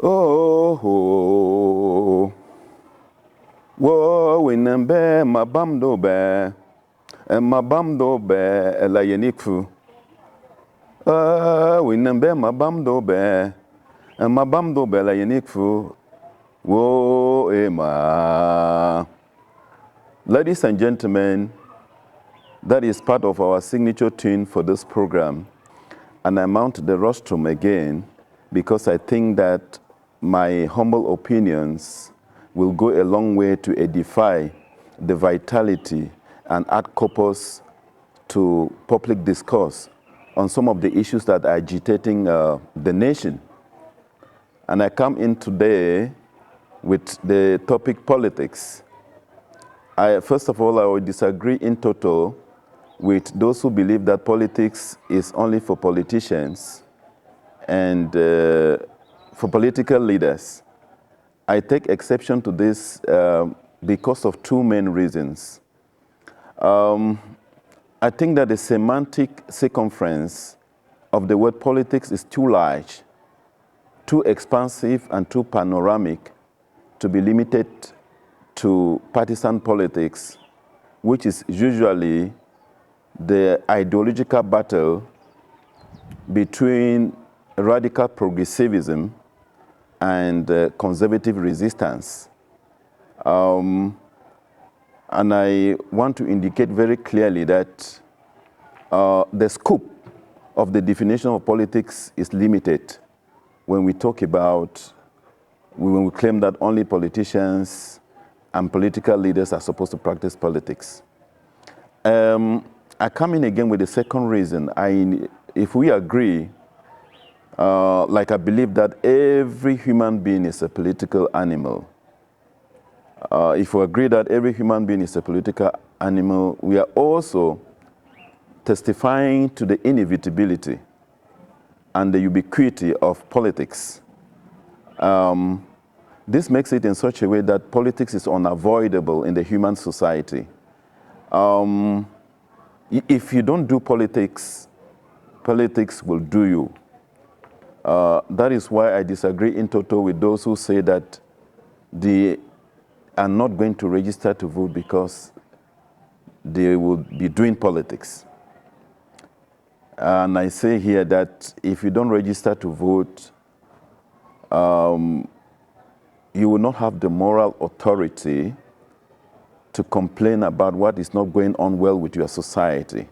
Oh, oh, wo winembe mabamdo be, mabamdo be la yenikfu. Winembe mabamdo be, mabamdo be la yenikfu. Wo ema. Ladies and gentlemen, that is part of our signature tune for this program. And I mount the rostrum again because I think that my humble opinions will go a long way to edify the vitality and add corpus to public discourse on some of the issues that are agitating the nation. And I come in today with the topic politics. First of all, I will disagree in total with those who believe that politics is only for politicians and for political leaders. I take exception to this because of two main reasons. I think that the semantic circumference of the word politics is too large, too expansive, and too panoramic to be limited to partisan politics, which is usually the ideological battle between radical progressivism and conservative resistance. And I want to indicate very clearly that the scope of the definition of politics is limited when we talk about, when we claim that only politicians and political leaders are supposed to practice politics. I come in again with the second reason. If we agree, like I believe that every human being is a political animal. If we agree that every human being is a political animal, we are also testifying to the inevitability and the ubiquity of politics. This makes it in such a way that politics is unavoidable in the human society. If you don't do politics, politics will do you. That is why I disagree in total with those who say that they are not going to register to vote because they will be doing politics. And I say here that if you don't register to vote, you will not have the moral authority to complain about what is not going on well with your society.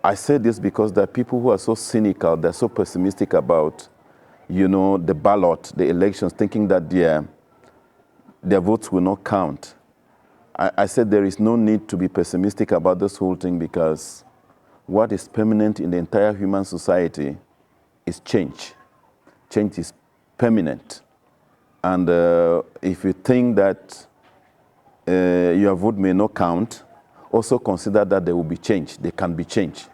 I say this because there are people who are so cynical, they're so pessimistic about, the ballot, the elections, thinking that their votes will not count. I said there is no need to be pessimistic about this whole thing because what is permanent in the entire human society is change. Change is permanent. And if you think that your vote may not count, also consider that there will be change. There can be change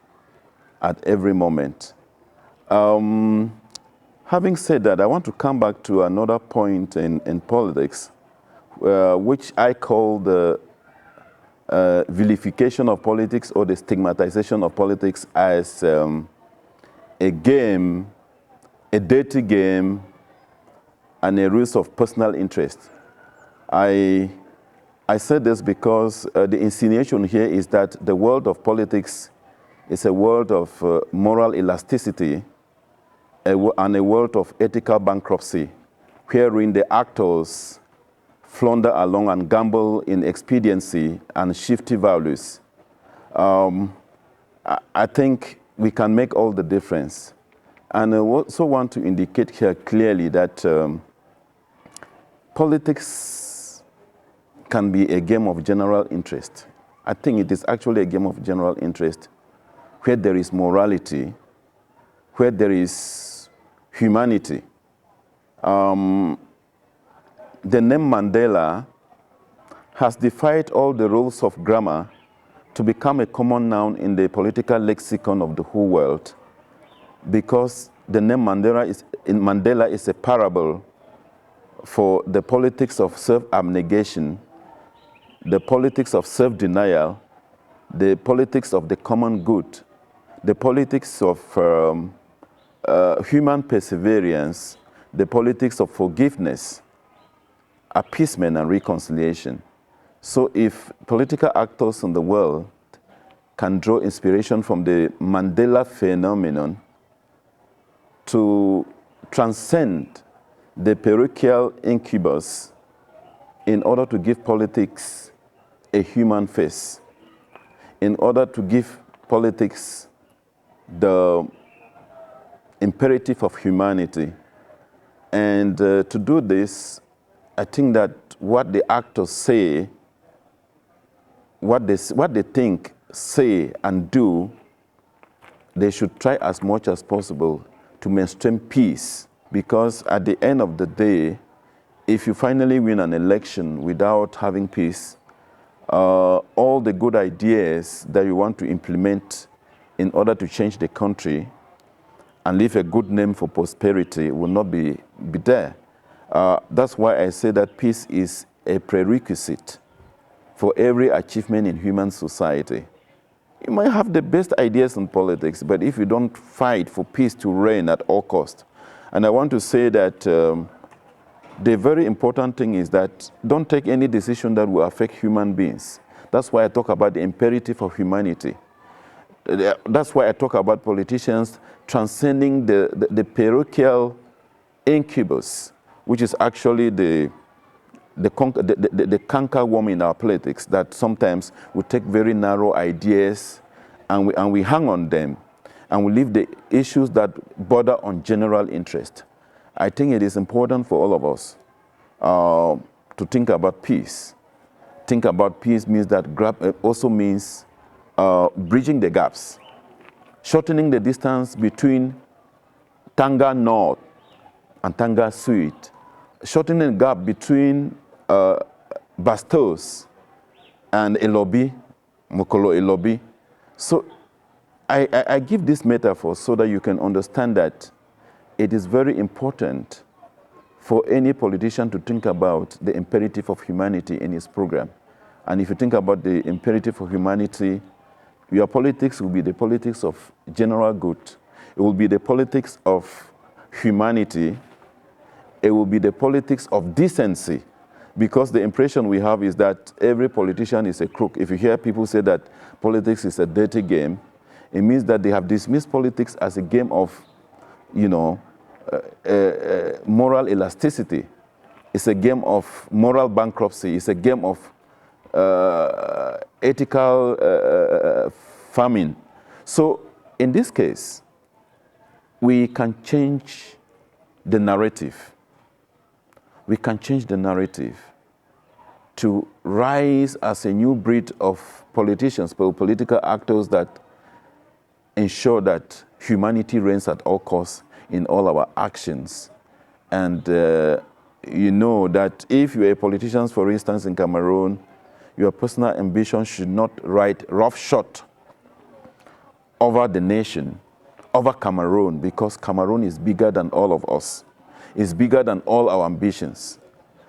at every moment. Having said that, I want to come back to another point in politics, which I call the vilification of politics or the stigmatization of politics as a game, a dirty game, and a ruse of personal interest. I said this because the insinuation here is that the world of politics is a world of moral elasticity and a world of ethical bankruptcy, wherein the actors flounder along and gamble in expediency and shifty values. I think we can make all the difference. And I also want to indicate here clearly that politics can be a game of general interest. I think it is actually a game of general interest where there is morality, where there is humanity. The name Mandela has defied all the rules of grammar to become a common noun in the political lexicon of the whole world because the name Mandela is a parable for the politics of self-abnegation, the politics of self-denial, the politics of the common good, the politics of human perseverance, the politics of forgiveness, appeasement, and reconciliation. So if political actors in the world can draw inspiration from the Mandela phenomenon to transcend the parochial incubus in order to give politics a human face, in order to give politics the imperative of humanity. And to do this, I think that what the actors say, what they think, say, and do, they should try as much as possible to mainstream peace. Because at the end of the day, if you finally win an election without having peace, all the good ideas that you want to implement in order to change the country and leave a good name for prosperity will not be there. That's why I say that peace is a prerequisite for every achievement in human society. You might have the best ideas in politics, but if you don't fight for peace to reign at all costs. And I want to say that the very important thing is that don't take any decision that will affect human beings. That's why I talk about the imperative of humanity. That's why I talk about politicians transcending the parochial incubus, which is actually the canker worm in our politics, that sometimes we take very narrow ideas and we hang on them, and we leave the issues that border on general interest. I think it is important for all of us to think about peace. Think about peace means that also means bridging the gaps, shortening the distance between Tanga North and Tanga Sud, shortening the gap between Bastos and Elobi, Mokolo Elobi. So I give this metaphor so that you can understand that it is very important for any politician to think about the imperative of humanity in his program. And if you think about the imperative of humanity, your politics will be the politics of general good. It will be the politics of humanity. It will be the politics of decency. Because the impression we have is that every politician is a crook. If you hear people say that politics is a dirty game, it means that they have dismissed politics as a game of, moral elasticity. It's a game of moral bankruptcy. It's a game of ethical famine. So in this case, we can change the narrative. We can change the narrative to rise as a new breed of politicians, political actors that ensure that humanity reigns at all costs in all our actions. And you know that if you're a politician, for instance, in Cameroon, your personal ambition should not ride roughshod over the nation, over Cameroon, because Cameroon is bigger than all of us. It's bigger than all our ambitions.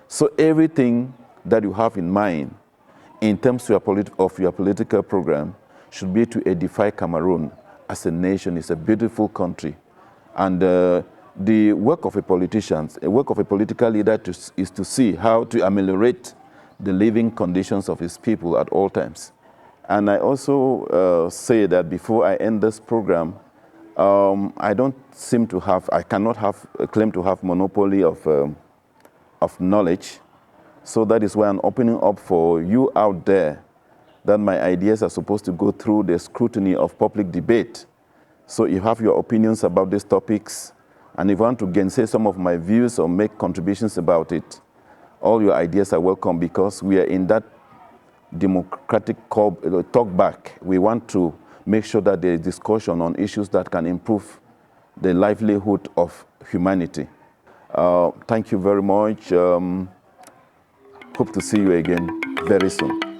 So everything that you have in mind in terms of your political program should be to edify Cameroon as a nation. It's a beautiful country. And the work of a politician, a work of a political leader is to see how to ameliorate the living conditions of his people at all times. And I also say that before I end this program, I cannot claim to have monopoly of knowledge. So that is why I'm opening up for you out there that my ideas are supposed to go through the scrutiny of public debate. So if you have your opinions about these topics, and if you want to gainsay some of my views or make contributions about it, all your ideas are welcome, because we are in that democratic talk back. We want to make sure that there is discussion on issues that can improve the livelihood of humanity. Thank you very much. Hope to see you again very soon.